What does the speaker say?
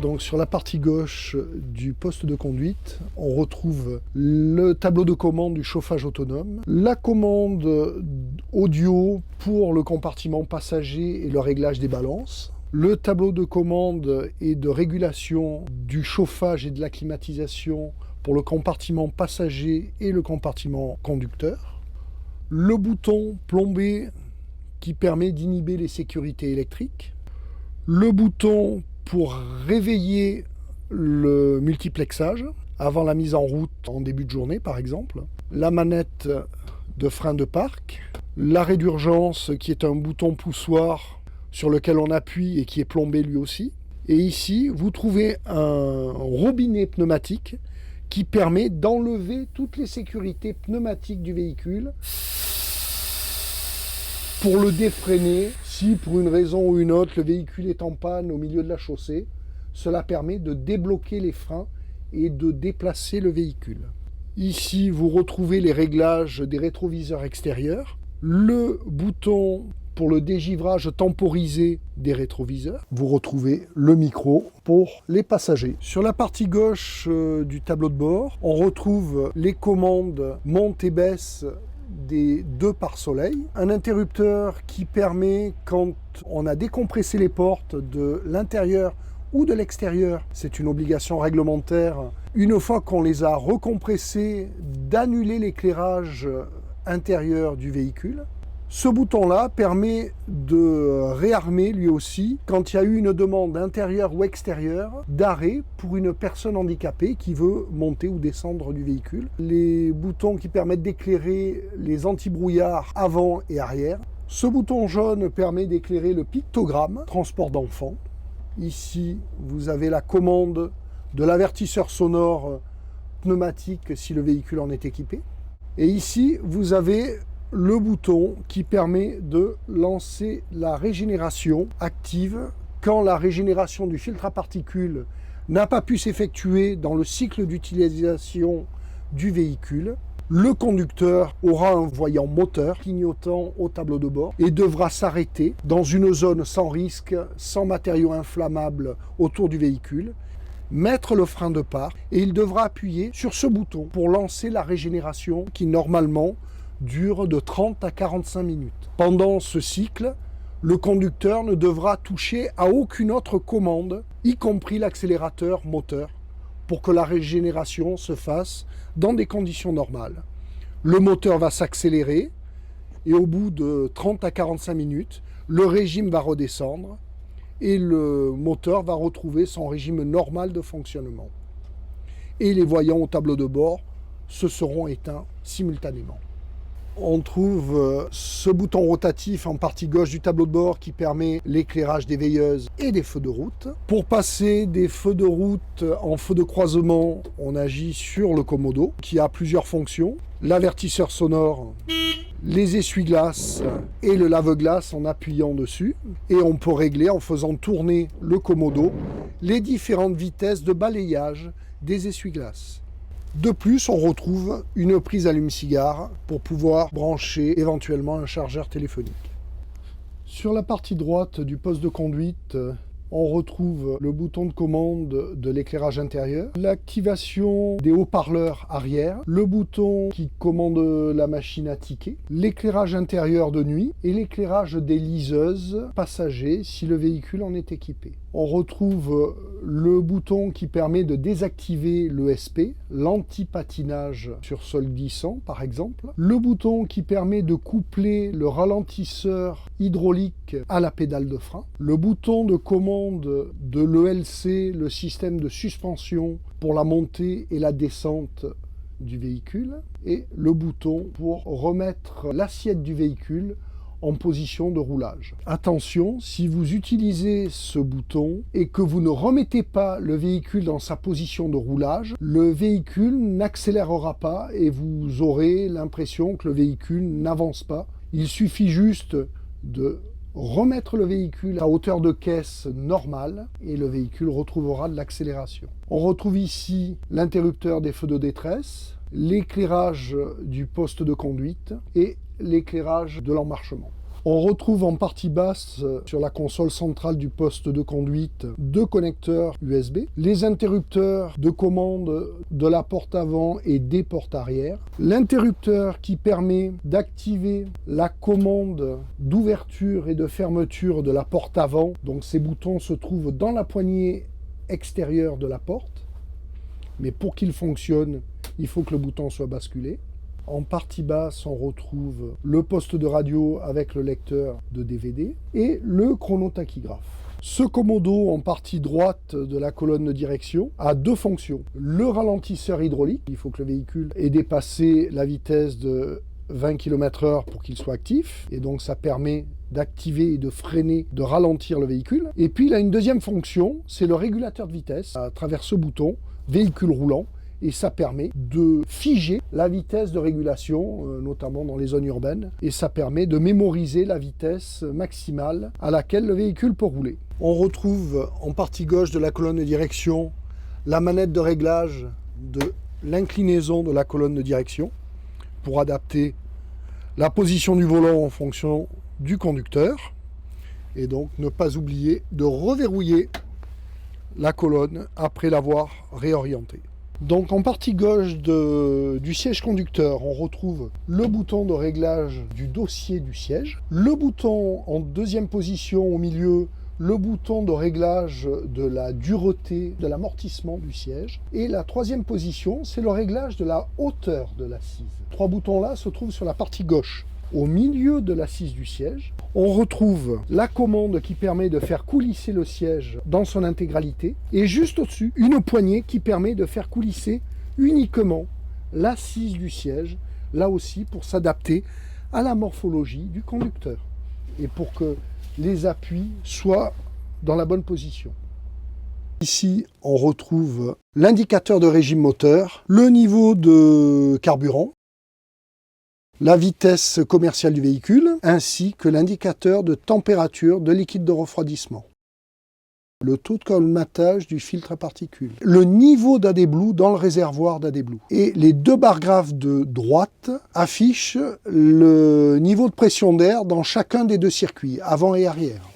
Donc sur la partie gauche du poste de conduite, on retrouve le tableau de commande du chauffage autonome, la commande audio pour le compartiment passager et le réglage des balances, le tableau de commande et de régulation du chauffage et de la climatisation pour le compartiment passager et le compartiment conducteur, le bouton plombé qui permet d'inhiber les sécurités électriques, le bouton pour réveiller le multiplexage avant la mise en route en début de journée par exemple, la manette de frein de parc, l'arrêt d'urgence qui est un bouton poussoir sur lequel on appuie et qui est plombé lui aussi. Et ici, vous trouvez un robinet pneumatique qui permet d'enlever toutes les sécurités pneumatiques du véhicule pour le défreiner. Si pour une raison ou une autre, le véhicule est en panne au milieu de la chaussée, cela permet de débloquer les freins et de déplacer le véhicule. Ici, vous retrouvez les réglages des rétroviseurs extérieurs, le bouton pour le dégivrage temporisé des rétroviseurs. Vous retrouvez le micro pour les passagers. Sur la partie gauche du tableau de bord, on retrouve les commandes monte et baisse des deux pare-soleil, un interrupteur qui permet, quand on a décompressé les portes de l'intérieur ou de l'extérieur, c'est une obligation réglementaire, une fois qu'on les a recompressés, d'annuler l'éclairage intérieur du véhicule. Ce bouton-là permet de réarmer lui aussi quand il y a eu une demande intérieure ou extérieure d'arrêt pour une personne handicapée qui veut monter ou descendre du véhicule. Les boutons qui permettent d'éclairer les antibrouillards avant et arrière. Ce bouton jaune permet d'éclairer le pictogramme, transport d'enfants. Ici, vous avez la commande de l'avertisseur sonore pneumatique si le véhicule en est équipé. Et ici, vous avez le bouton qui permet de lancer la régénération active quand la régénération du filtre à particules n'a pas pu s'effectuer dans le cycle d'utilisation du véhicule. Le conducteur aura un voyant moteur clignotant au tableau de bord et devra s'arrêter dans une zone sans risque, sans matériaux inflammables autour du véhicule, mettre le frein de parc et il devra appuyer sur ce bouton pour lancer la régénération qui normalement dure de 30 à 45 minutes. Pendant ce cycle, le conducteur ne devra toucher à aucune autre commande, y compris l'accélérateur moteur, pour que la régénération se fasse dans des conditions normales. Le moteur va s'accélérer et au bout de 30 à 45 minutes, le régime va redescendre et le moteur va retrouver son régime normal de fonctionnement. Et les voyants au tableau de bord se seront éteints simultanément. On trouve ce bouton rotatif en partie gauche du tableau de bord qui permet l'éclairage des veilleuses et des feux de route. Pour passer des feux de route en feu de croisement, on agit sur le commodo qui a plusieurs fonctions. L'avertisseur sonore, les essuie-glaces et le lave-glace en appuyant dessus. Et on peut régler en faisant tourner le commodo les différentes vitesses de balayage des essuie-glaces. De plus, on retrouve une prise allume-cigare pour pouvoir brancher éventuellement un chargeur téléphonique. Sur la partie droite du poste de conduite, on retrouve le bouton de commande de l'éclairage intérieur, l'activation des haut-parleurs arrière, le bouton qui commande la machine à tickets, l'éclairage intérieur de nuit et l'éclairage des liseuses passagers si le véhicule en est équipé. On retrouve le bouton qui permet de désactiver l'ESP, l'anti-patinage sur sol glissant par exemple, le bouton qui permet de coupler le ralentisseur hydraulique à la pédale de frein, le bouton de commande de l'ELC, le système de suspension pour la montée et la descente du véhicule, et le bouton pour remettre l'assiette du véhicule en position de roulage. Attention, si vous utilisez ce bouton et que vous ne remettez pas le véhicule dans sa position de roulage, le véhicule n'accélérera pas et vous aurez l'impression que le véhicule n'avance pas. Il suffit juste de remettre le véhicule à hauteur de caisse normale et le véhicule retrouvera de l'accélération. On retrouve ici l'interrupteur des feux de détresse, l'éclairage du poste de conduite et l'éclairage de l'emmarchement. On retrouve en partie basse, sur la console centrale du poste de conduite, 2 connecteurs USB, les interrupteurs de commande de la porte avant et des portes arrière, l'interrupteur qui permet d'activer la commande d'ouverture et de fermeture de la porte avant. Donc ces boutons se trouvent dans la poignée extérieure de la porte, mais pour qu'il fonctionne, il faut que le bouton soit basculé. En partie basse, on retrouve le poste de radio avec le lecteur de DVD et le chronotachygraphe. Ce commodo en partie droite de la colonne de direction a 2 fonctions. Le ralentisseur hydraulique, il faut que le véhicule ait dépassé la vitesse de 20 km/h pour qu'il soit actif, et donc ça permet d'activer et de freiner, de ralentir le véhicule. Et puis il a une deuxième fonction, c'est le régulateur de vitesse à travers ce bouton, véhicule roulant, et ça permet de figer la vitesse de régulation, notamment dans les zones urbaines, et ça permet de mémoriser la vitesse maximale à laquelle le véhicule peut rouler. On retrouve en partie gauche de la colonne de direction la manette de réglage de l'inclinaison de la colonne de direction pour adapter la position du volant en fonction du conducteur, et donc ne pas oublier de reverrouiller la colonne après l'avoir réorientée. Donc en partie gauche du siège conducteur, on retrouve le bouton de réglage du dossier du siège, le bouton en deuxième position au milieu, le bouton de réglage de la dureté, de l'amortissement du siège, et la troisième position, c'est le réglage de la hauteur de l'assise. 3 boutons là se trouvent sur la partie gauche. Au milieu de l'assise du siège, on retrouve la commande qui permet de faire coulisser le siège dans son intégralité, et juste au-dessus, une poignée qui permet de faire coulisser uniquement l'assise du siège, là aussi pour s'adapter à la morphologie du conducteur et pour que les appuis soient dans la bonne position. Ici, on retrouve l'indicateur de régime moteur, le niveau de carburant, la vitesse commerciale du véhicule, ainsi que l'indicateur de température de liquide de refroidissement, le taux de colmatage du filtre à particules, le niveau d'AdBlue dans le réservoir d'AdBlue. Et les 2 barres graphes de droite affichent le niveau de pression d'air dans chacun des 2 circuits, avant et arrière.